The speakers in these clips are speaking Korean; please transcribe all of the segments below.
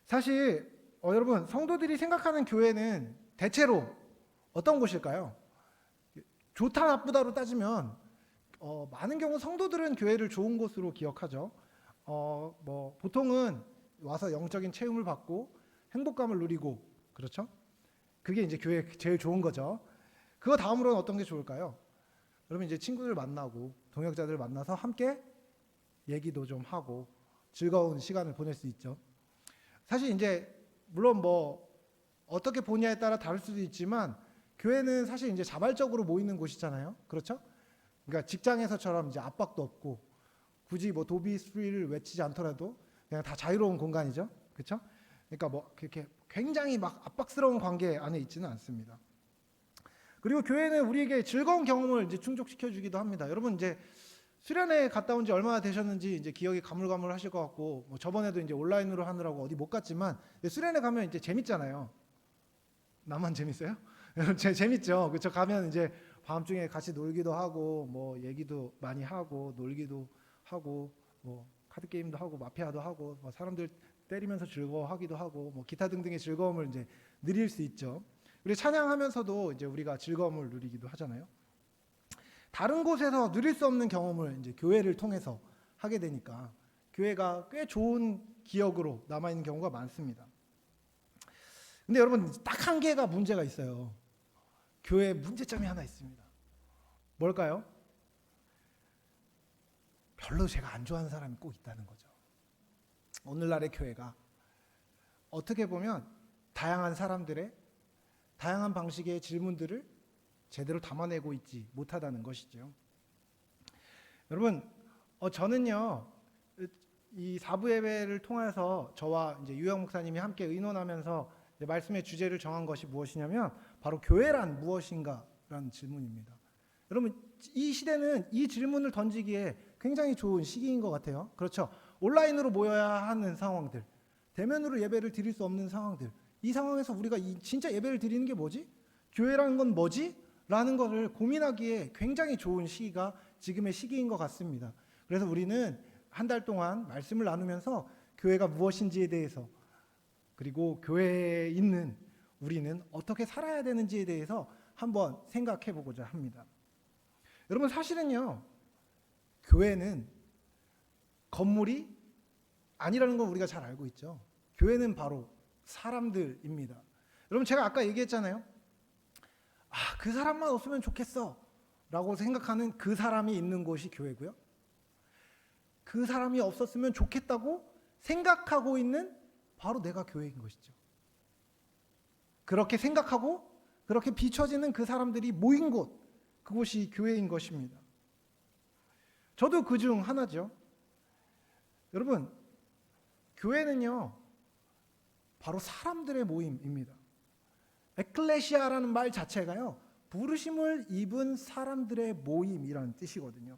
사실 여러분 성도들이 생각하는 교회는 대체로 어떤 곳일까요? 좋다 나쁘다로 따지면 많은 경우 성도들은 교회를 좋은 곳으로 기억하죠. 뭐 보통은 와서 영적인 체험을 받고 행복감을 누리고 그렇죠? 그게 이제 교회 제일 좋은 거죠. 그거 다음으로는 어떤 게 좋을까요? 여러분 이제 친구들 만나고 동역자들 만나서 함께 얘기도 좀 하고 즐거운 시간을 보낼 수 있죠. 사실 이제 물론 뭐 어떻게 보냐에 따라 다를 수도 있지만 교회는 사실 이제 자발적으로 모이는 곳이잖아요. 그렇죠? 그러니까 직장에서처럼 이제 압박도 없고 굳이 뭐 도비 스프리를 외치지 않더라도 그냥 다 자유로운 공간이죠. 그렇죠? 그러니까 뭐 그렇게 굉장히 막 압박스러운 관계 안에 있지는 않습니다. 그리고 교회는 우리에게 즐거운 경험을 이제 충족시켜 주기도 합니다. 여러분 이제 수련회 갔다 온 지 얼마나 되셨는지 이제 기억이 가물가물하실 것 같고 뭐 저번에도 이제 온라인으로 하느라고 어디 못 갔지만 수련회 가면 이제 재밌잖아요. 나만 재밌어요? 재밌죠. 그렇죠. 가면 이제 밤중에 같이 놀기도 하고 뭐 얘기도 많이 하고 놀기도 하고 뭐 카드 게임도 하고 마피아도 하고 뭐 사람들 때리면서 즐거워하기도 하고 뭐 기타 등등의 즐거움을 이제 누릴 수 있죠. 우리 찬양하면서도 이제 우리가 즐거움을 누리기도 하잖아요. 다른 곳에서 누릴 수 없는 경험을 이제 교회를 통해서 하게 되니까 교회가 꽤 좋은 기억으로 남아 있는 경우가 많습니다. 근데 여러분 딱 한 개가 문제가 있어요. 교회에 문제점이 하나 있습니다. 뭘까요? 별로 제가 안 좋아하는 사람이 꼭 있다는 거죠. 오늘날의 교회가 어떻게 보면 다양한 사람들의 다양한 방식의 질문들을 제대로 담아내고 있지 못하다는 것이죠. 여러분, 저는요 이 사부 예배를 통해서 저와 이제 유영 목사님이 함께 의논하면서 말씀의 주제를 정한 것이 무엇이냐면 바로 교회란 무엇인가라는 질문입니다. 여러분 이 시대는 이 질문을 던지기에 굉장히 좋은 시기인 것 같아요. 그렇죠. 온라인으로 모여야 하는 상황들, 대면으로 예배를 드릴 수 없는 상황들, 이 상황에서 우리가 진짜 예배를 드리는 게 뭐지? 교회라는 건 뭐지? 라는 것을 고민하기에 굉장히 좋은 시기가 지금의 시기인 것 같습니다. 그래서 우리는 한 달 동안 말씀을 나누면서 교회가 무엇인지에 대해서 그리고 교회에 있는 우리는 어떻게 살아야 되는지에 대해서 한번 생각해 보고자 합니다. 여러분 사실은요 교회는 건물이 아니라는 걸 우리가 잘 알고 있죠. 교회는 바로 사람들입니다. 여러분 제가 아까 얘기했잖아요. 그 사람만 없으면 좋겠어 라고 생각하는 그 사람이 있는 곳이 교회고요. 그 사람이 없었으면 좋겠다고 생각하고 있는 바로 내가 교회인 것이죠. 그렇게 생각하고 그렇게 비춰지는 그 사람들이 모인 곳, 그곳이 교회인 것입니다. 저도 그중 하나죠. 여러분 교회는요 바로 사람들의 모임입니다. 에클레시아라는 말 자체가요 부르심을 입은 사람들의 모임이라는 뜻이거든요.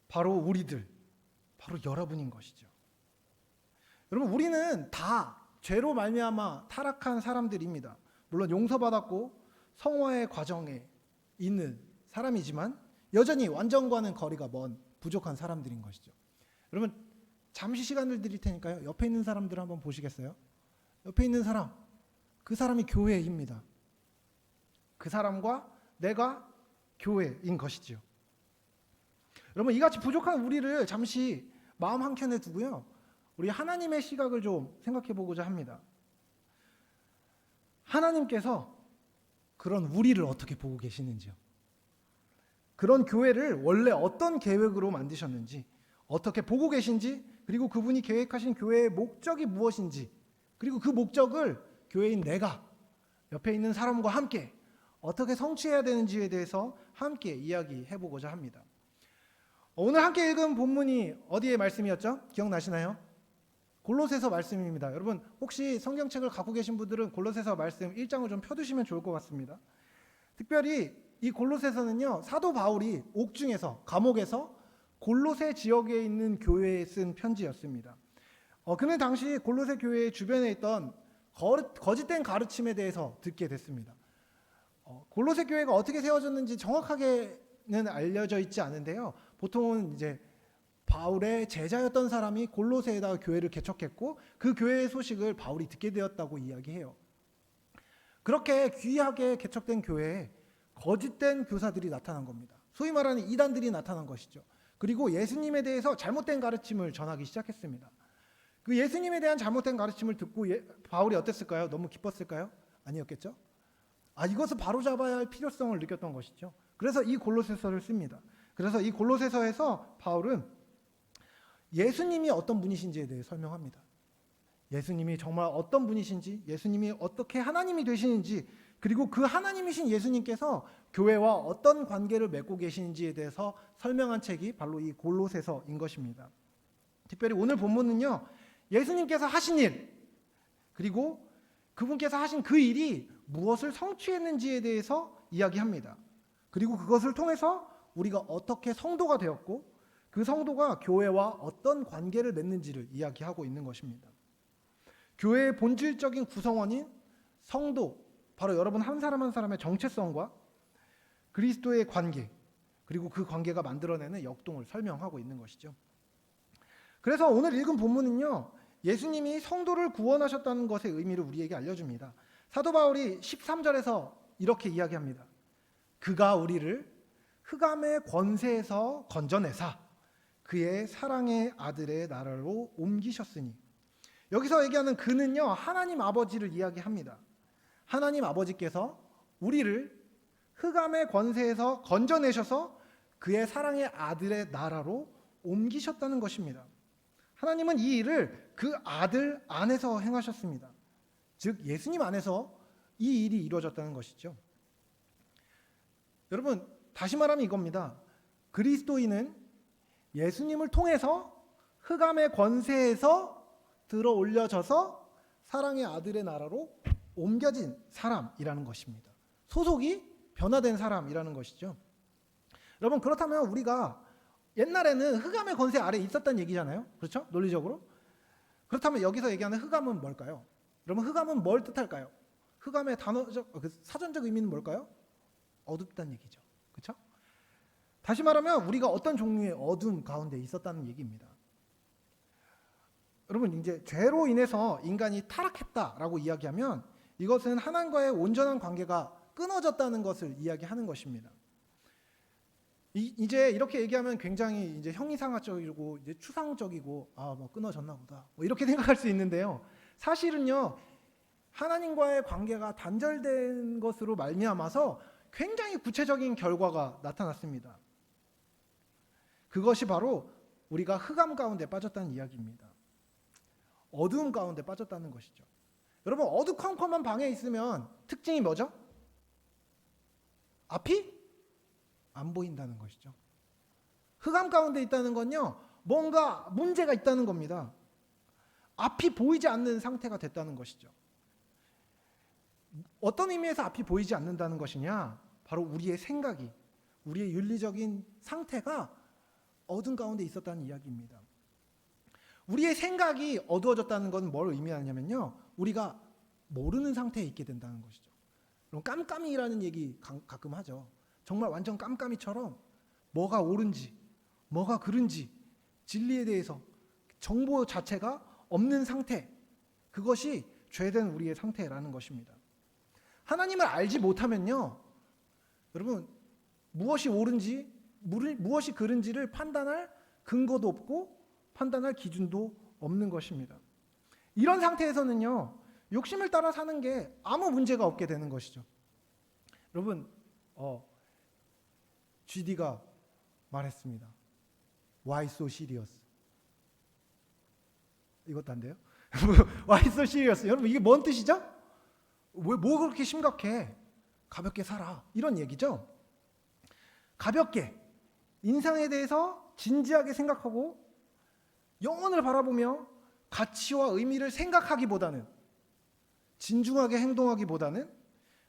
바로 우리들, 바로 여러분인 것이죠. 여러분 우리는 다 죄로 말미암아 타락한 사람들입니다. 물론 용서받았고 성화의 과정에 있는 사람이지만 여전히 완전과는 거리가 먼 부족한 사람들인 것이죠. 여러분 잠시 시간을 드릴 테니까요 옆에 있는 사람들 한번 보시겠어요? 옆에 있는 사람, 그 사람이 교회입니다. 그 사람과 내가 교회인 것이죠. 여러분 이같이 부족한 우리를 잠시 마음 한켠에 두고요 우리 하나님의 시각을 좀 생각해 보고자 합니다. 하나님께서 그런 우리를 어떻게 보고 계시는지요? 그런 교회를 원래 어떤 계획으로 만드셨는지, 어떻게 보고 계신지, 그리고 그분이 계획하신 교회의 목적이 무엇인지, 그리고 그 목적을 교회인 내가 옆에 있는 사람과 함께 어떻게 성취해야 되는지에 대해서 함께 이야기해 보고자 합니다. 오늘 함께 읽은 본문이 어디의 말씀이었죠? 기억나시나요? 골로새서 말씀입니다. 여러분 혹시 성경책을 갖고 계신 분들은 골로새서 말씀 1장을 좀 펴두시면 좋을 것 같습니다. 특별히 이 골로새서는요 사도 바울이 옥중에서 감옥에서 골로새 지역에 있는 교회에 쓴 편지였습니다. 그는 당시 골로새 교회 주변에 있던 거짓된 가르침에 대해서 듣게 됐습니다. 골로새 교회가 어떻게 세워졌는지 정확하게는 알려져 있지 않은데요. 보통은 이제 바울의 제자였던 사람이 골로새에다가 교회를 개척했고 그 교회의 소식을 바울이 듣게 되었다고 이야기해요. 그렇게 귀하게 개척된 교회에 거짓된 교사들이 나타난 겁니다. 소위 말하는 이단들이 나타난 것이죠. 그리고 예수님에 대해서 잘못된 가르침을 전하기 시작했습니다. 그 예수님에 대한 잘못된 가르침을 듣고 바울이 어땠을까요? 너무 기뻤을까요? 아니었겠죠? 이것을 바로잡아야 할 필요성을 느꼈던 것이죠. 그래서 이 골로새서를 씁니다. 그래서 이 골로새서에서 바울은 예수님이 어떤 분이신지에 대해 설명합니다. 예수님이 정말 어떤 분이신지, 예수님이 어떻게 하나님이 되시는지, 그리고 그 하나님이신 예수님께서 교회와 어떤 관계를 맺고 계시는지에 대해서 설명한 책이 바로 이 골로새서인 것입니다. 특별히 오늘 본문은요, 예수님께서 하신 일, 그리고 그분께서 하신 그 일이 무엇을 성취했는지에 대해서 이야기합니다. 그리고 그것을 통해서 우리가 어떻게 성도가 되었고 그 성도가 교회와 어떤 관계를 맺는지를 이야기하고 있는 것입니다. 교회의 본질적인 구성원인 성도, 바로 여러분 한 사람 한 사람의 정체성과 그리스도의 관계, 그리고 그 관계가 만들어내는 역동을 설명하고 있는 것이죠. 그래서 오늘 읽은 본문은요, 예수님이 성도를 구원하셨다는 것의 의미를 우리에게 알려줍니다. 사도 바울이 13절에서 이렇게 이야기합니다. 그가 우리를 흑암의 권세에서 건져내사 그의 사랑의 아들의 나라로 옮기셨으니, 여기서 얘기하는 그는요, 하나님 아버지를 이야기합니다. 하나님 아버지께서 우리를 흑암의 권세에서 건져내셔서 그의 사랑의 아들의 나라로 옮기셨다는 것입니다. 하나님은 이 일을 그 아들 안에서 행하셨습니다. 즉 예수님 안에서 이 일이 이루어졌다는 것이죠. 여러분, 다시 말하면 이겁니다. 그리스도인은 예수님을 통해서 흑암의 권세에서 들어 올려져서 사랑의 아들의 나라로 옮겨진 사람이라는 것입니다. 소속이 변화된 사람이라는 것이죠. 여러분, 그렇다면 우리가 옛날에는 흑암의 권세 아래에 있었다는 얘기잖아요. 그렇죠? 논리적으로. 그렇다면 여기서 얘기하는 흑암은 뭘까요? 여러분, 흑암은 뭘 뜻할까요? 흑암의 단어적, 사전적 의미는 뭘까요? 어둡다는 얘기죠. 그렇죠? 다시 말하면 우리가 어떤 종류의 어둠 가운데 있었다는 얘기입니다. 여러분, 이제 죄로 인해서 인간이 타락했다라고 이야기하면 이것은 하나님과의 온전한 관계가 끊어졌다는 것을 이야기하는 것입니다. 이제 이렇게 얘기하면 굉장히 이제 형이상학적이고 이제 추상적이고 뭐 끊어졌나 보다 뭐 이렇게 생각할 수 있는데요. 사실은요, 하나님과의 관계가 단절된 것으로 말미암아서 굉장히 구체적인 결과가 나타났습니다. 그것이 바로 우리가 흑암 가운데 빠졌다는 이야기입니다. 어두움 가운데 빠졌다는 것이죠. 여러분, 어두컴컴한 방에 있으면 특징이 뭐죠? 앞이 안 보인다는 것이죠. 흑암 가운데 있다는 건요, 뭔가 문제가 있다는 겁니다. 앞이 보이지 않는 상태가 됐다는 것이죠. 어떤 의미에서 앞이 보이지 않는다는 것이냐? 바로 우리의 생각이, 우리의 윤리적인 상태가 어둠 가운데 있었다는 이야기입니다. 우리의 생각이 어두워졌다는 건 뭘 의미하냐면요, 우리가 모르는 상태에 있게 된다는 것이죠. 그럼 깜깜이라는 얘기 가끔 하죠. 정말 완전 깜깜이처럼 뭐가 옳은지, 뭐가 그른지, 진리에 대해서 정보 자체가 없는 상태, 그것이 죄된 우리의 상태라는 것입니다. 하나님을 알지 못하면요, 여러분, 무엇이 옳은지, 무엇이 그른지를 판단할 근거도 없고 판단할 기준도 없는 것입니다. 이런 상태에서는요, 욕심을 따라 사는 게 아무 문제가 없게 되는 것이죠. 여러분, GD가 말했습니다. Why so serious? 이것도 안 돼요? Why so serious? 여러분, 이게 뭔 뜻이죠? 뭐 그렇게 심각해? 가볍게 살아. 이런 얘기죠. 가볍게 인생에 대해서 진지하게 생각하고 영혼을 바라보며 가치와 의미를 생각하기보다는, 진중하게 행동하기보다는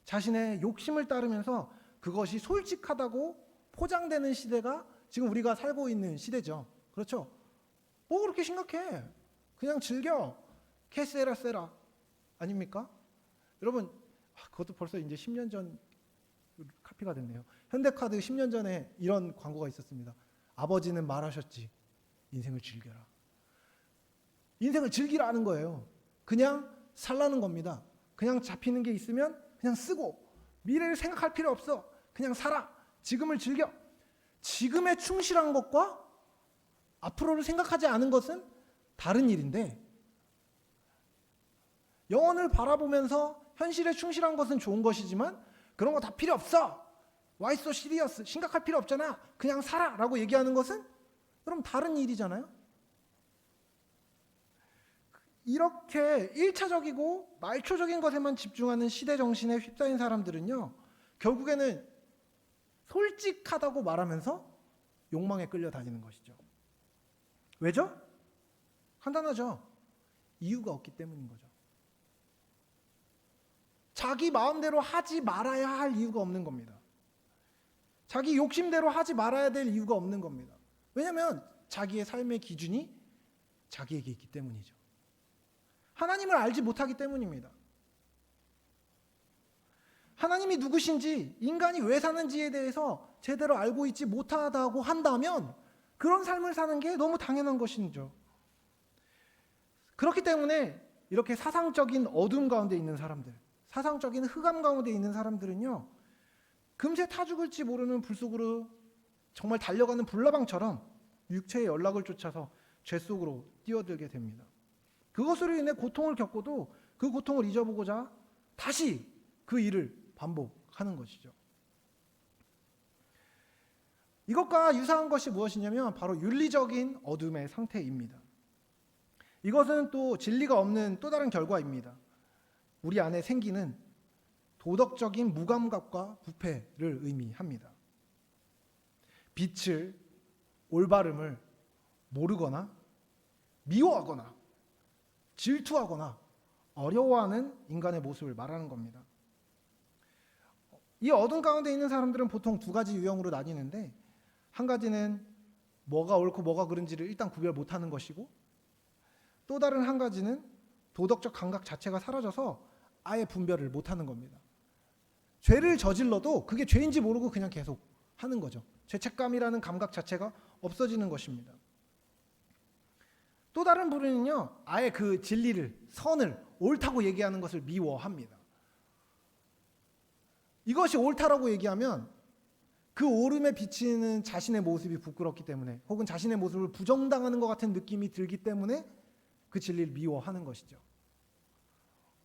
자신의 욕심을 따르면서 그것이 솔직하다고 포장되는 시대가 지금 우리가 살고 있는 시대죠. 그렇죠? 뭐 그렇게 심각해? 그냥 즐겨. 캐세라 세라. 아닙니까? 여러분, 그것도 벌써 이제 10년 전 카피가 됐네요. 현대카드 10년 전에 이런 광고가 있었습니다. 아버지는 말하셨지. 인생을 즐겨라. 인생을 즐기라는 거예요. 그냥 살라는 겁니다. 그냥 잡히는 게 있으면 그냥 쓰고 미래를 생각할 필요 없어. 그냥 살아. 지금을 즐겨. 지금에 충실한 것과 앞으로를 생각하지 않은 것은 다른 일인데, 영혼을 바라보면서 현실에 충실한 것은 좋은 것이지만 그런 거 다 필요 없어. Why so serious? 심각할 필요 없잖아. 그냥 살아 라고 얘기하는 것은 그럼 다른 일이잖아요. 이렇게 1차적이고 말초적인 것에만 집중하는 시대 정신에 휩싸인 사람들은요, 결국에는 솔직하다고 말하면서 욕망에 끌려다니는 것이죠. 왜죠? 간단하죠. 이유가 없기 때문인 거죠. 자기 마음대로 하지 말아야 할 이유가 없는 겁니다. 자기 욕심대로 하지 말아야 될 이유가 없는 겁니다. 왜냐하면 자기의 삶의 기준이 자기에게 있기 때문이죠. 하나님을 알지 못하기 때문입니다. 하나님이 누구신지, 인간이 왜 사는지에 대해서 제대로 알고 있지 못하다고 한다면 그런 삶을 사는 게 너무 당연한 것이죠. 그렇기 때문에 이렇게 사상적인 어둠 가운데 있는 사람들, 사상적인 흑암 가운데 있는 사람들은요, 금세 타 죽을지 모르는 불 속으로 정말 달려가는 불나방처럼 육체의 연락을 쫓아서 죄 속으로 뛰어들게 됩니다. 그것으로 인해 고통을 겪고도 그 고통을 잊어보고자 다시 그 일을 반복하는 것이죠. 이것과 유사한 것이 무엇이냐면 바로 윤리적인 어둠의 상태입니다. 이것은 또 진리가 없는 또 다른 결과입니다. 우리 안에 생기는 도덕적인 무감각과 부패를 의미합니다. 빛을, 올바름을 모르거나 미워하거나 질투하거나 어려워하는 인간의 모습을 말하는 겁니다. 이 어둠 가운데 있는 사람들은 보통 두 가지 유형으로 나뉘는데, 한 가지는 뭐가 옳고 뭐가 그른지를 일단 구별 못하는 것이고, 또 다른 한 가지는 도덕적 감각 자체가 사라져서 아예 분별을 못하는 겁니다. 죄를 저질러도 그게 죄인지 모르고 그냥 계속 하는 거죠. 죄책감이라는 감각 자체가 없어지는 것입니다. 또 다른 부류는요, 아예 그 진리를, 선을, 옳다고 얘기하는 것을 미워합니다. 이것이 옳다라고 얘기하면 그 오름에 비치는 자신의 모습이 부끄럽기 때문에, 혹은 자신의 모습을 부정당하는 것 같은 느낌이 들기 때문에 그 진리를 미워하는 것이죠.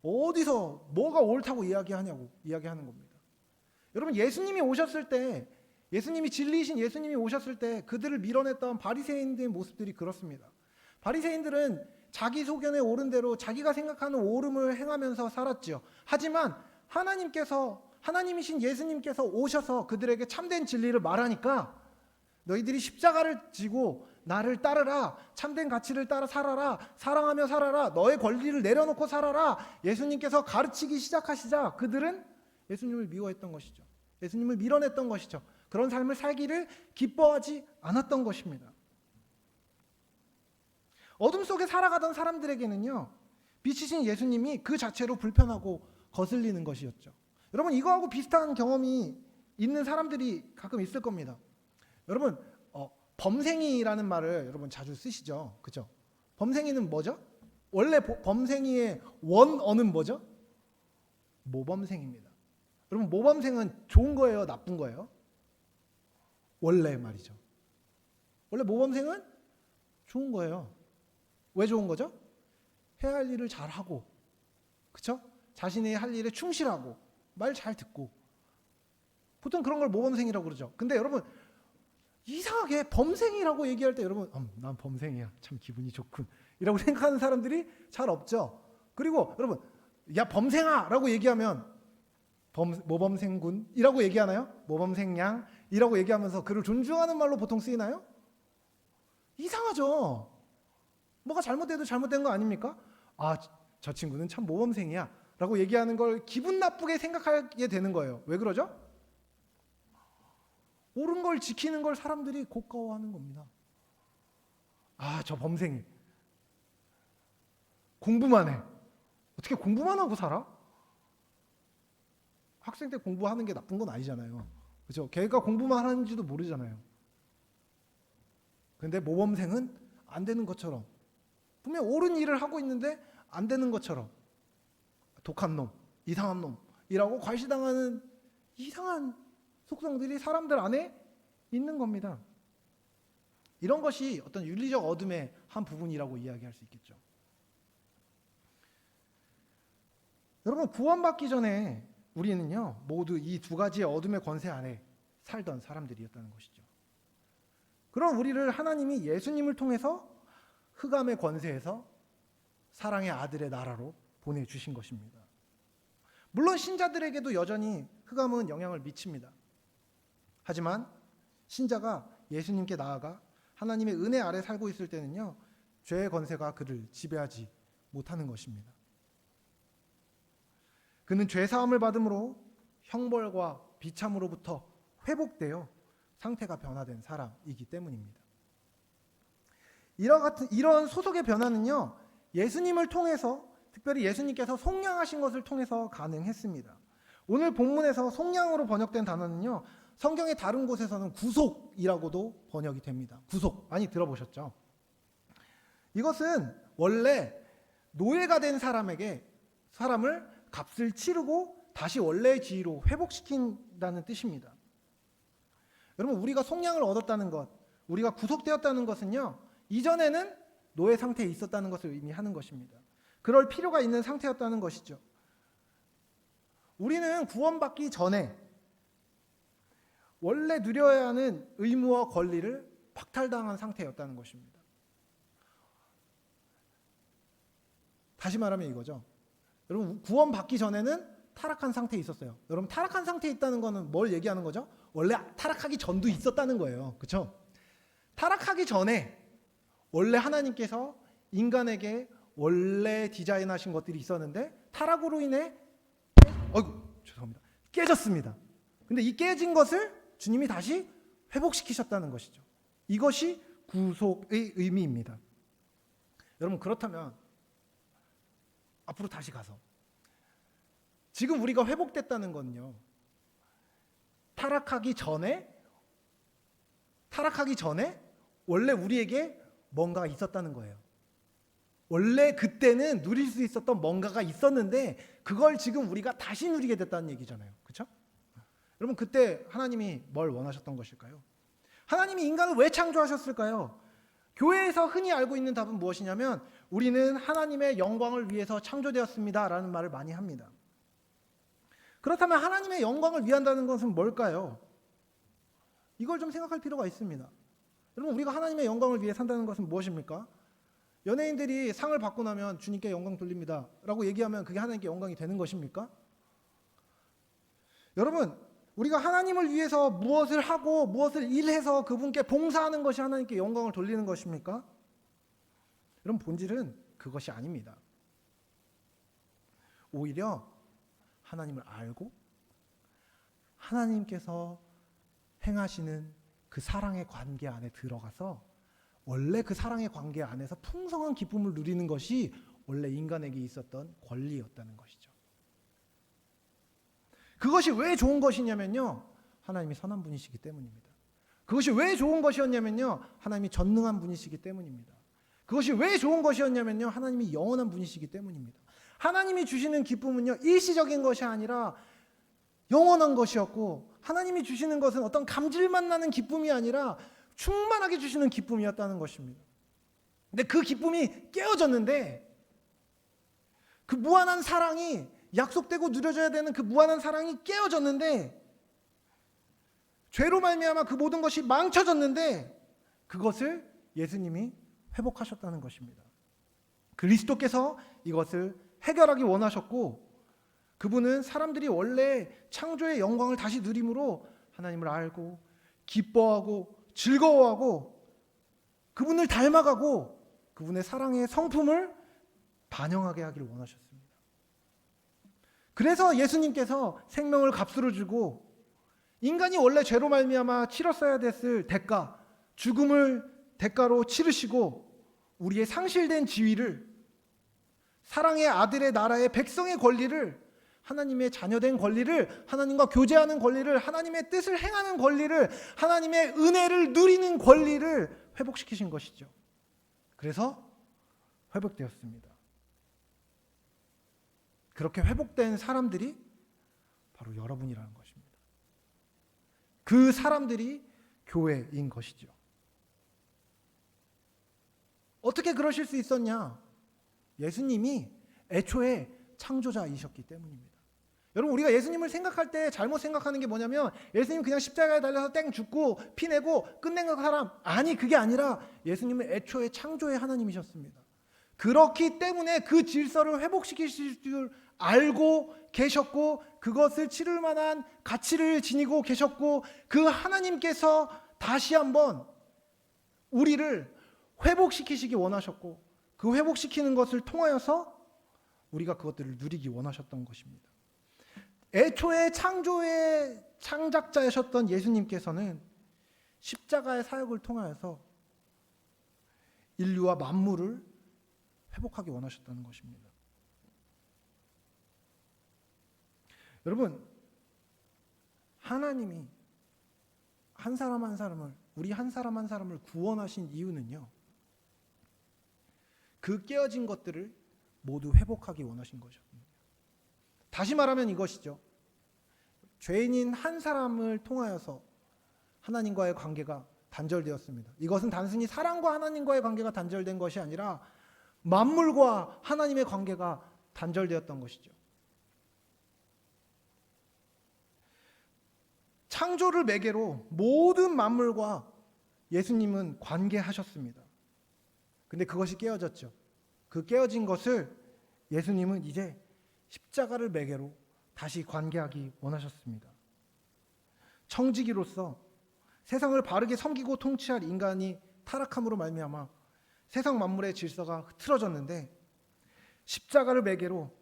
어디서 뭐가 옳다고 이야기하는 겁니다. 여러분, 예수님이 오셨을 때, 예수님이 진리이신 예수님이 오셨을 때 그들을 밀어냈던 바리새인들의 모습들이 그렇습니다. 바리새인들은 자기 소견에 옳은 대로 자기가 생각하는 옳음을 행하면서 살았죠. 하지만 하나님이신 예수님께서 오셔서 그들에게 참된 진리를 말하니까, 너희들이 십자가를 지고 나를 따르라, 참된 가치를 따라 살아라, 사랑하며 살아라, 너의 권리를 내려놓고 살아라, 예수님께서 가르치기 시작하시자 그들은 예수님을 미워했던 것이죠. 예수님을 밀어냈던 것이죠. 그런 삶을 살기를 기뻐하지 않았던 것입니다. 어둠 속에 살아가던 사람들에게는요, 빛이신 예수님이 그 자체로 불편하고 거슬리는 것이었죠. 여러분, 이거하고 비슷한 경험이 있는 사람들이 가끔 있을 겁니다. 여러분, 범생이라는 말을 여러분 자주 쓰시죠, 그죠? 범생이는 뭐죠? 원래 범생이의 원어는 뭐죠? 모범생입니다. 여러분, 모범생은 좋은 거예요, 나쁜 거예요? 원래 말이죠. 원래 모범생은 좋은 거예요. 왜 좋은 거죠? 해야 할 일을 잘하고, 그렇죠? 자신이 할 일에 충실하고, 말 잘 듣고, 보통 그런 걸 모범생이라고 그러죠. 근데 여러분, 이상하게 범생이라고 얘기할 때 여러분, 난 범생이야, 참 기분이 좋군 이라고 생각하는 사람들이 잘 없죠. 그리고 여러분, 야 범생아 라고 얘기하면 모범생군이라고 얘기하나요? 모범생양이라고 얘기하면서 그를 존중하는 말로 보통 쓰이나요? 이상하죠. 뭐가 잘못돼도 잘못된 거 아닙니까? 저 친구는 참 모범생이야 라고 얘기하는 걸 기분 나쁘게 생각하게 되는 거예요. 왜 그러죠? 옳은 걸 지키는 걸 사람들이 고가워하는 겁니다. 저 범생이 공부만 해. 어떻게 공부만 하고 살아? 학생 때 공부하는 게 나쁜 건 아니잖아요. 그렇죠? 걔가 공부만 하는지도 모르잖아요. 근데 모범생은 안 되는 것처럼, 분명 옳은 일을 하고 있는데 안 되는 것처럼 독한 놈, 이상한 놈이라고 과시당하는 이상한 속성들이 사람들 안에 있는 겁니다. 이런 것이 어떤 윤리적 어둠의 한 부분이라고 이야기할 수 있겠죠. 여러분, 구원받기 전에 우리는요 모두 이 두 가지의 어둠의 권세 아래 살던 사람들이었다는 것이죠. 그럼 우리를 하나님이 예수님을 통해서 흑암의 권세에서 사랑의 아들의 나라로 보내주신 것입니다. 물론 신자들에게도 여전히 흑암은 영향을 미칩니다. 하지만 신자가 예수님께 나아가 하나님의 은혜 아래 살고 있을 때는요 죄의 권세가 그를 지배하지 못하는 것입니다. 그는 죄사함을 받음으로 형벌과 비참으로부터 회복되어 상태가 변화된 사람이기 때문입니다. 이런 소속의 변화는요 예수님을 통해서, 특별히 예수님께서 속량하신 것을 통해서 가능했습니다. 오늘 본문에서 속량으로 번역된 단어는요 성경의 다른 곳에서는 구속이라고도 번역이 됩니다. 구속 많이 들어보셨죠? 이것은 원래 노예가 된 사람을 값을 치르고 다시 원래의 지위로 회복시킨다는 뜻입니다. 여러분, 우리가 속량을 얻었다는 것, 우리가 구속되었다는 것은요 이전에는 노예 상태에 있었다는 것을 의미하는 것입니다. 그럴 필요가 있는 상태였다는 것이죠. 우리는 구원받기 전에 원래 누려야 하는 의무와 권리를 박탈당한 상태였다는 것입니다. 다시 말하면 이거죠. 여러분, 구원받기 전에는 타락한 상태에 있었어요. 여러분, 타락한 상태에 있다는 거는 뭘 얘기하는 거죠? 원래 타락하기 전도 있었다는 거예요. 그렇죠? 타락하기 전에 원래 하나님께서 인간에게 원래 디자인하신 것들이 있었는데 타락으로 인해 깨졌습니다. 근데 이 깨진 것을 주님이 다시 회복시키셨다는 것이죠. 이것이 구속의 의미입니다. 여러분, 그렇다면 앞으로 다시 가서 지금 우리가 회복됐다는 건요 타락하기 전에 원래 우리에게 뭔가가 있었다는 거예요. 원래 그때는 누릴 수 있었던 뭔가가 있었는데 그걸 지금 우리가 다시 누리게 됐다는 얘기잖아요. 그렇죠? 여러분, 그때 하나님이 뭘 원하셨던 것일까요? 하나님이 인간을 왜 창조하셨을까요? 교회에서 흔히 알고 있는 답은 무엇이냐면 우리는 하나님의 영광을 위해서 창조되었습니다 라는 말을 많이 합니다. 그렇다면 하나님의 영광을 위한다는 것은 뭘까요? 이걸 좀 생각할 필요가 있습니다. 여러분, 우리가 하나님의 영광을 위해 산다는 것은 무엇입니까? 연예인들이 상을 받고 나면 주님께 영광 돌립니다 라고 얘기하면 그게 하나님께 영광이 되는 것입니까? 여러분, 우리가 하나님을 위해서 무엇을 하고 무엇을 일해서 그분께 봉사하는 것이 하나님께 영광을 돌리는 것입니까? 여러분, 본질은 그것이 아닙니다. 오히려 하나님을 알고 하나님께서 행하시는 그 사랑의 관계 안에 들어가서 원래 그 사랑의 관계 안에서 풍성한 기쁨을 누리는 것이 원래 인간에게 있었던 권리였다는 것이죠. 그것이 왜 좋은 것이냐면요 하나님이 선한 분이시기 때문입니다. 그것이 왜 좋은 것이었냐면요 하나님이 전능한 분이시기 때문입니다. 그것이 왜 좋은 것이었냐면요 하나님이 영원한 분이시기 때문입니다. 하나님이 주시는 기쁨은요 일시적인 것이 아니라 영원한 것이었고, 하나님이 주시는 것은 어떤 감질만 나는 기쁨이 아니라 충만하게 주시는 기쁨이었다는 것입니다. 근데 그 기쁨이 깨어졌는데, 그 무한한 사랑이, 약속되고 누려져야 되는 그 무한한 사랑이 깨어졌는데, 죄로 말미암아 그 모든 것이 망쳐졌는데 그것을 예수님이 회복하셨다는 것입니다. 그리스도께서 이것을 해결하기 원하셨고, 그분은 사람들이 원래 창조의 영광을 다시 누림으로 하나님을 알고 기뻐하고 즐거워하고 그분을 닮아가고 그분의 사랑의 성품을 반영하게 하기를 원하셨습니다. 그래서 예수님께서 생명을 값으로 주고 인간이 원래 죄로 말미암아 치렀어야 됐을 대가, 죽음을 대가로 치르시고 우리의 상실된 지위를, 사랑의 아들의 나라의 백성의 권리를, 하나님의 자녀된 권리를, 하나님과 교제하는 권리를, 하나님의 뜻을 행하는 권리를, 하나님의 은혜를 누리는 권리를 회복시키신 것이죠. 그래서 회복되었습니다. 그렇게 회복된 사람들이 바로 여러분이라는 것입니다. 그 사람들이 교회인 것이죠. 어떻게 그러실 수 있었냐? 예수님이 애초에 창조자이셨기 때문입니다. 여러분, 우리가 예수님을 생각할 때 잘못 생각하는 게 뭐냐면 예수님 그냥 십자가에 달려서 땡 죽고 피 내고 끝낸 사람, 아니, 그게 아니라 예수님은 애초에 창조의 하나님이셨습니다. 그렇기 때문에 그 질서를 회복시키실 줄 알고 계셨고 그것을 치를 만한 가치를 지니고 계셨고 그 하나님께서 다시 한번 우리를 회복시키시기 원하셨고 그 회복시키는 것을 통하여서 우리가 그것들을 누리기 원하셨던 것입니다. 애초에 창조의 창작자이셨던 예수님께서는 십자가의 사역을 통하여서 인류와 만물을 회복하기 원하셨다는 것입니다. 여러분, 하나님이 한 사람 한 사람을, 우리 한 사람 한 사람을 구원하신 이유는요, 그 깨어진 것들을 모두 회복하기 원하신 것입니다. 다시 말하면 이것이죠. 죄인인 한 사람을 통하여서 하나님과의 관계가 단절되었습니다. 이것은 단순히 사람과 하나님과의 관계가 단절된 것이 아니라 만물과 하나님의 관계가 단절되었던 것이죠. 창조를 매개로 모든 만물과 예수님은 관계하셨습니다. 근데 그것이 깨어졌죠. 그 깨어진 것을 예수님은 이제 십자가를 매개로 다시 관계하기 원하셨습니다. 청지기로서 세상을 바르게 섬기고 통치할 인간이 타락함으로 말미암아 세상 만물의 질서가 흐트러졌는데 십자가를 매개로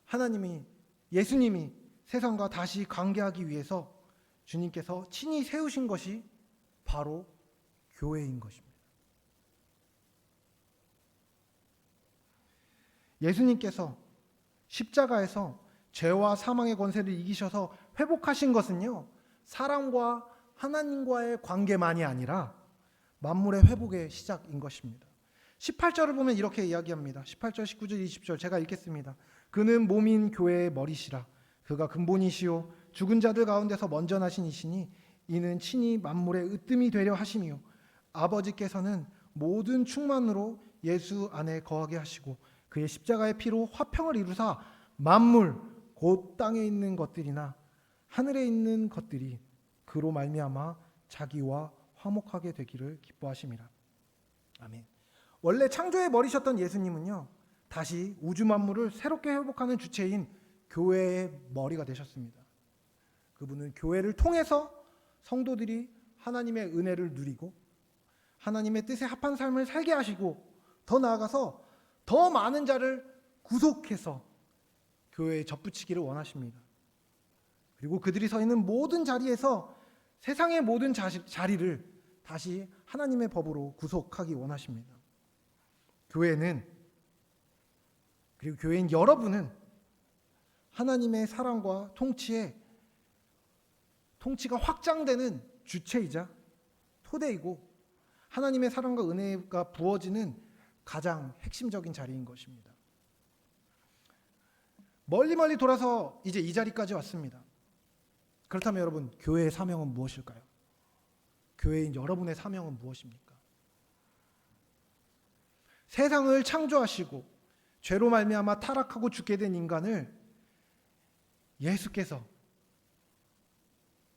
하나님이, 예수님이 세상과 다시 관계하기 위해서 주님께서 친히 세우신 것이 바로 교회인 것입니다. 예수님께서 십자가에서 죄와 사망의 권세를 이기셔서 회복하신 것은요, 사람과 하나님과의 관계만이 아니라 만물의 회복의 시작인 것입니다. 18절을 보면 이렇게 이야기합니다. 18절, 19절, 20절 제가 읽겠습니다. 그는 몸인 교회의 머리시라. 그가 근본이시요 죽은 자들 가운데서 먼저 나신 이시니 이는 친히 만물의 으뜸이 되려 하심이요 아버지께서는 모든 충만으로 예수 안에 거하게 하시고 그의 십자가의 피로 화평을 이루사 만물 곧 땅에 있는 것들이나 하늘에 있는 것들이 그로 말미암아 자기와 화목하게 되기를 기뻐하심이라. 아멘. 원래 창조의 머리셨던 예수님은요, 다시 우주 만물을 새롭게 회복하는 주체인 교회의 머리가 되셨습니다. 그분은 교회를 통해서 성도들이 하나님의 은혜를 누리고 하나님의 뜻에 합한 삶을 살게 하시고 더 나아가서 더 많은 자를 구속해서 교회에 접붙이기를 원하십니다. 그리고 그들이 서 있는 모든 자리에서 세상의 모든 자리를 다시 하나님의 법으로 구속하기 원하십니다. 교회는, 그리고 교회인 여러분은 하나님의 사랑과 통치가 확장되는 주체이자 토대이고 하나님의 사랑과 은혜가 부어지는 가장 핵심적인 자리인 것입니다. 멀리 돌아서 이제 이 자리까지 왔습니다. 그렇다면 여러분, 교회의 사명은 무엇일까요? 교회인 여러분의 사명은 무엇입니까? 세상을 창조하시고 죄로 말미암아 타락하고 죽게 된 인간을 예수께서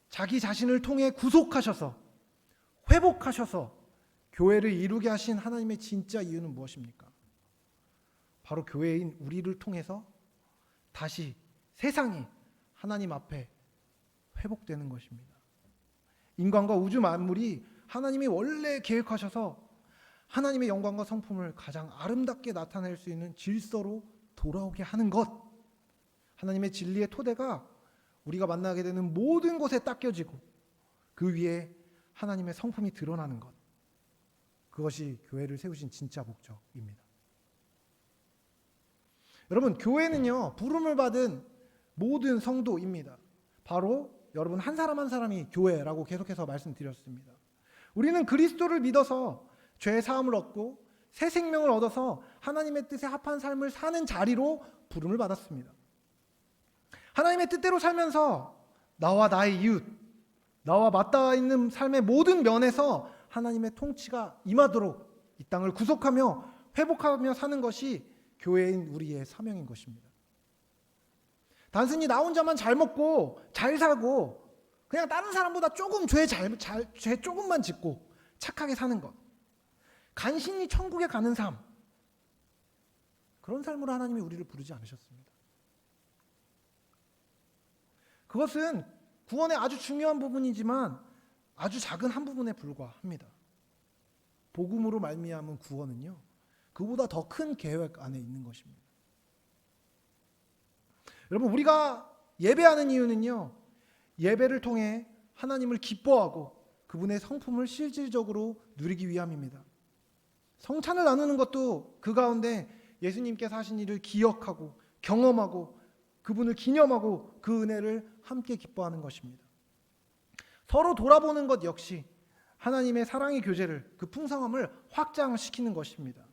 자기 자신을 통해 구속하셔서 회복하셔서 교회를 이루게 하신 하나님의 진짜 이유는 무엇입니까? 바로 교회인 우리를 통해서 다시 세상이 하나님 앞에 회복되는 것입니다. 인간과 우주 만물이 하나님이 원래 계획하셔서 하나님의 영광과 성품을 가장 아름답게 나타낼 수 있는 질서로 돌아오게 하는 것, 하나님의 진리의 토대가 우리가 만나게 되는 모든 곳에 닦여지고 그 위에 하나님의 성품이 드러나는 것, 그것이 교회를 세우신 진짜 목적입니다. 여러분, 교회는요, 부름을 받은 모든 성도입니다. 바로 여러분 한 사람 한 사람이 교회라고 계속해서 말씀드렸습니다. 우리는 그리스도를 믿어서 죄 사함을 얻고 새 생명을 얻어서 하나님의 뜻에 합한 삶을 사는 자리로 부름을 받았습니다. 하나님의 뜻대로 살면서 나와 나의 이웃, 나와 맞닿아 있는 삶의 모든 면에서 하나님의 통치가 임하도록 이 땅을 구속하며 회복하며 사는 것이 교회인 우리의 사명인 것입니다. 단순히 나 혼자만 잘 먹고 잘 살고 그냥 다른 사람보다 조금 죄 조금만 짓고 착하게 사는 것, 간신히 천국에 가는 삶, 그런 삶으로 하나님이 우리를 부르지 않으셨습니다. 그것은 구원의 아주 중요한 부분이지만 아주 작은 한 부분에 불과합니다. 복음으로 말미암은 구원은요, 그보다 더 큰 계획 안에 있는 것입니다. 여러분, 우리가 예배하는 이유는요, 예배를 통해 하나님을 기뻐하고 그분의 성품을 실질적으로 누리기 위함입니다. 성찬을 나누는 것도 그 가운데 예수님께서 하신 일을 기억하고 경험하고 그분을 기념하고 그 은혜를 함께 기뻐하는 것입니다. 서로 돌아보는 것 역시 하나님의 사랑의 교제를, 그 풍성함을 확장시키는 것입니다.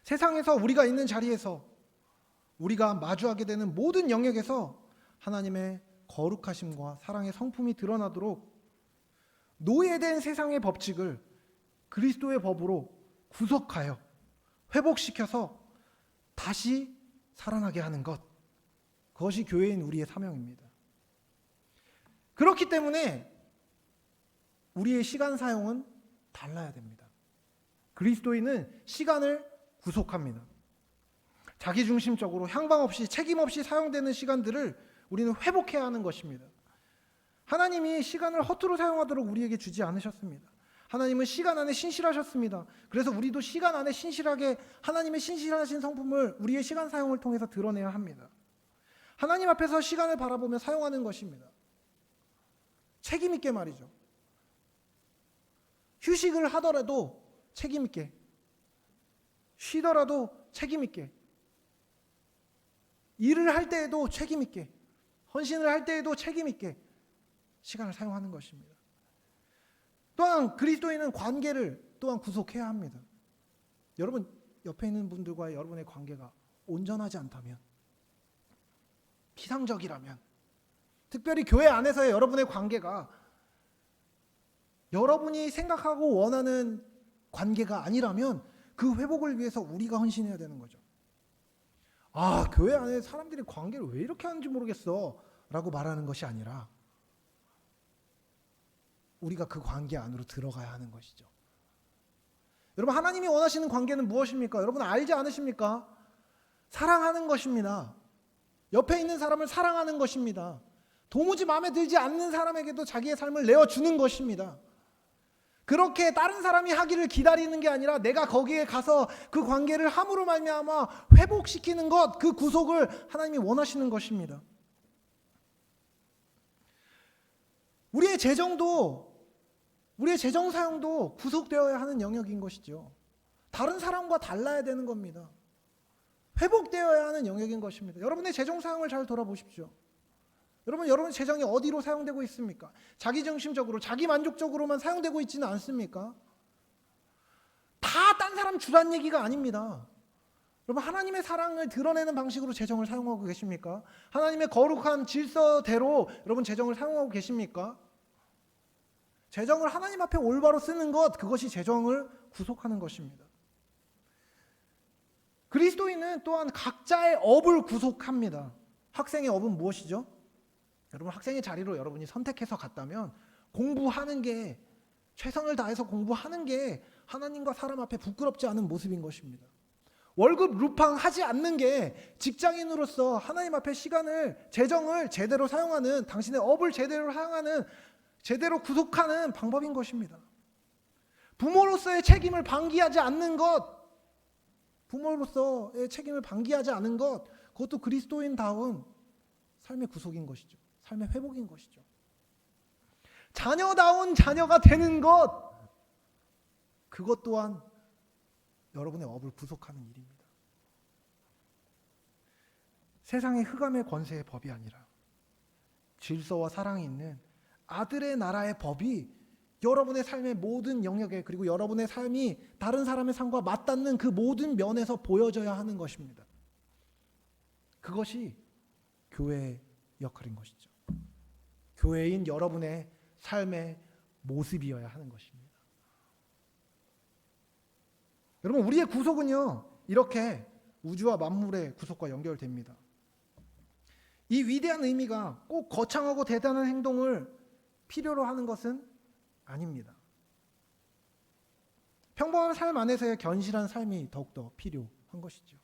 세상에서 우리가 있는 자리에서 우리가 마주하게 되는 모든 영역에서 하나님의 거룩하심과 사랑의 성품이 드러나도록 노예된 세상의 법칙을 그리스도의 법으로 구속하여 회복시켜서 다시 살아나게 하는 것, 그것이 교회인 우리의 사명입니다. 그렇기 때문에 우리의 시간 사용은 달라야 됩니다. 그리스도인은 시간을 구속합니다. 자기중심적으로 향방 없이 책임 없이 사용되는 시간들을 우리는 회복해야 하는 것입니다. 하나님이 시간을 허투루 사용하도록 우리에게 주지 않으셨습니다. 하나님은 시간 안에 신실하셨습니다. 그래서 우리도 시간 안에 신실하게 하나님의 신실하신 성품을 우리의 시간 사용을 통해서 드러내야 합니다. 하나님 앞에서 시간을 바라보며 사용하는 것입니다. 책임 있게 말이죠. 휴식을 하더라도 책임 있게, 쉬더라도 책임 있게, 일을 할 때에도 책임 있게, 헌신을 할 때에도 책임 있게 시간을 사용하는 것입니다. 또한 그리스도인은 관계를 또한 구속해야 합니다. 여러분, 옆에 있는 분들과의 여러분의 관계가 온전하지 않다면, 피상적이라면, 특별히 교회 안에서의 여러분의 관계가 여러분이 생각하고 원하는 관계가 아니라면 그 회복을 위해서 우리가 헌신해야 되는 거죠. 아, 교회 안에 사람들이 관계를 왜 이렇게 하는지 모르겠어 라고 말하는 것이 아니라 우리가 그 관계 안으로 들어가야 하는 것이죠. 여러분, 하나님이 원하시는 관계는 무엇입니까? 여러분 알지 않으십니까? 사랑하는 것입니다. 옆에 있는 사람을 사랑하는 것입니다. 도무지 마음에 들지 않는 사람에게도 자기의 삶을 내어주는 것입니다. 그렇게 다른 사람이 하기를 기다리는 게 아니라 내가 거기에 가서 그 관계를 함으로 말미암아 회복시키는 것, 그 구속을 하나님이 원하시는 것입니다. 우리의 재정 사용도 구속되어야 하는 영역인 것이죠. 다른 사람과 달라야 되는 겁니다. 회복되어야 하는 영역인 것입니다. 여러분의 재정 사용을 잘 돌아보십시오. 여러분의 재정이 어디로 사용되고 있습니까? 자기중심적으로, 자기만족적으로만 사용되고 있지는 않습니까? 다 딴 사람 주란 얘기가 아닙니다. 여러분, 하나님의 사랑을 드러내는 방식으로 재정을 사용하고 계십니까? 하나님의 거룩한 질서대로 여러분 재정을 사용하고 계십니까? 재정을 하나님 앞에 올바로 쓰는 것, 그것이 재정을 구속하는 것입니다. 그리스도인은 또한 각자의 업을 구속합니다. 학생의 업은 무엇이죠? 여러분, 학생의 자리로 여러분이 선택해서 갔다면 공부하는 게, 최선을 다해서 공부하는 게 하나님과 사람 앞에 부끄럽지 않은 모습인 것입니다. 월급 루팡하지 않는 게 직장인으로서 하나님 앞에 시간을, 재정을 제대로 사용하는, 당신의 업을 제대로 사용하는, 제대로 구속하는 방법인 것입니다. 부모로서의 책임을 방기하지 않는 것, 부모로서의 책임을 방기하지 않은 것, 그것도 그리스도인다운 삶의 구속인 것이죠. 삶의 회복인 것이죠. 자녀다운 자녀가 되는 것, 그것 또한 여러분의 업을 구속하는 일입니다. 세상의 흑암의 권세의 법이 아니라 질서와 사랑이 있는 아들의 나라의 법이 여러분의 삶의 모든 영역에, 그리고 여러분의 삶이 다른 사람의 삶과 맞닿는 그 모든 면에서 보여져야 하는 것입니다. 그것이 교회의 역할인 것이죠. 교회인 여러분의 삶의 모습이어야 하는 것입니다. 여러분, 우리의 구속은요, 이렇게 우주와 만물의 구속과 연결됩니다. 이 위대한 의미가 꼭 거창하고 대단한 행동을 필요로 하는 것은 아닙니다. 평범한 삶 안에서의 견실한 삶이 더욱더 필요한 것이죠.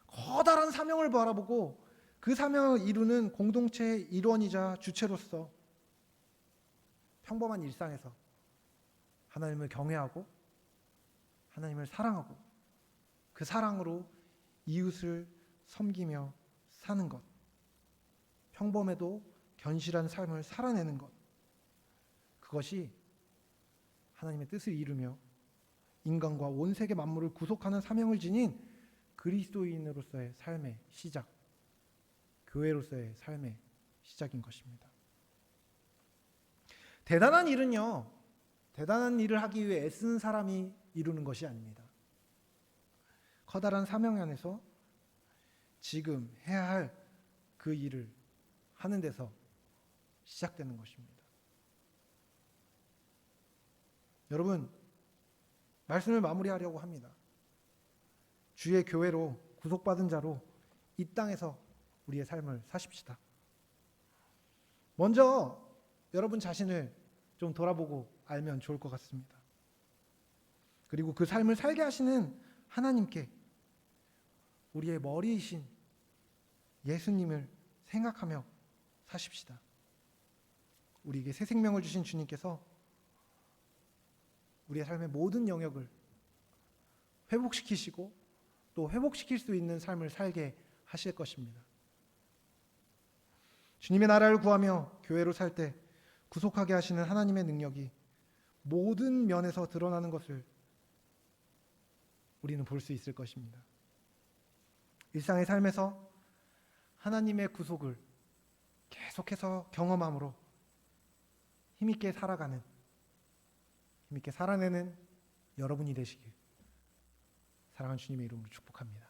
커다란 사명을 바라보고 그 사명을 이루는 공동체의 일원이자 주체로서 평범한 일상에서 하나님을 경외하고 하나님을 사랑하고 그 사랑으로 이웃을 섬기며 사는 것, 평범해도 견실한 삶을 살아내는 것, 그것이 하나님의 뜻을 이루며 인간과 온 세계 만물을 구속하는 사명을 지닌 그리스도인으로서의 삶의 시작, 교회로서의 삶의 시작인 것입니다. 대단한 일은요, 대단한 일을 하기 위해 애쓰는 사람이 이루는 것이 아닙니다. 커다란 사명 안에서 지금 해야 할 그 일을 하는 데서 시작되는 것입니다. 여러분, 말씀을 마무리하려고 합니다. 주의 교회로 구속받은 자로 이 땅에서 우리의 삶을 사십시다. 먼저 여러분 자신을 좀 돌아보고 알면 좋을 것 같습니다. 그리고 그 삶을 살게 하시는 하나님께 우리의 머리이신 예수님을 생각하며 사십시다. 우리에게 새 생명을 주신 주님께서 우리의 삶의 모든 영역을 회복시키시고 또 회복시킬 수 있는 삶을 살게 하실 것입니다. 주님의 나라를 구하며 교회로 살 때 구속하게 하시는 하나님의 능력이 모든 면에서 드러나는 것을 우리는 볼 수 있을 것입니다. 일상의 삶에서 하나님의 구속을 계속해서 경험함으로 힘있게 살아가는, 힘있게 살아내는 여러분이 되시길 사랑하는 주님의 이름으로 축복합니다.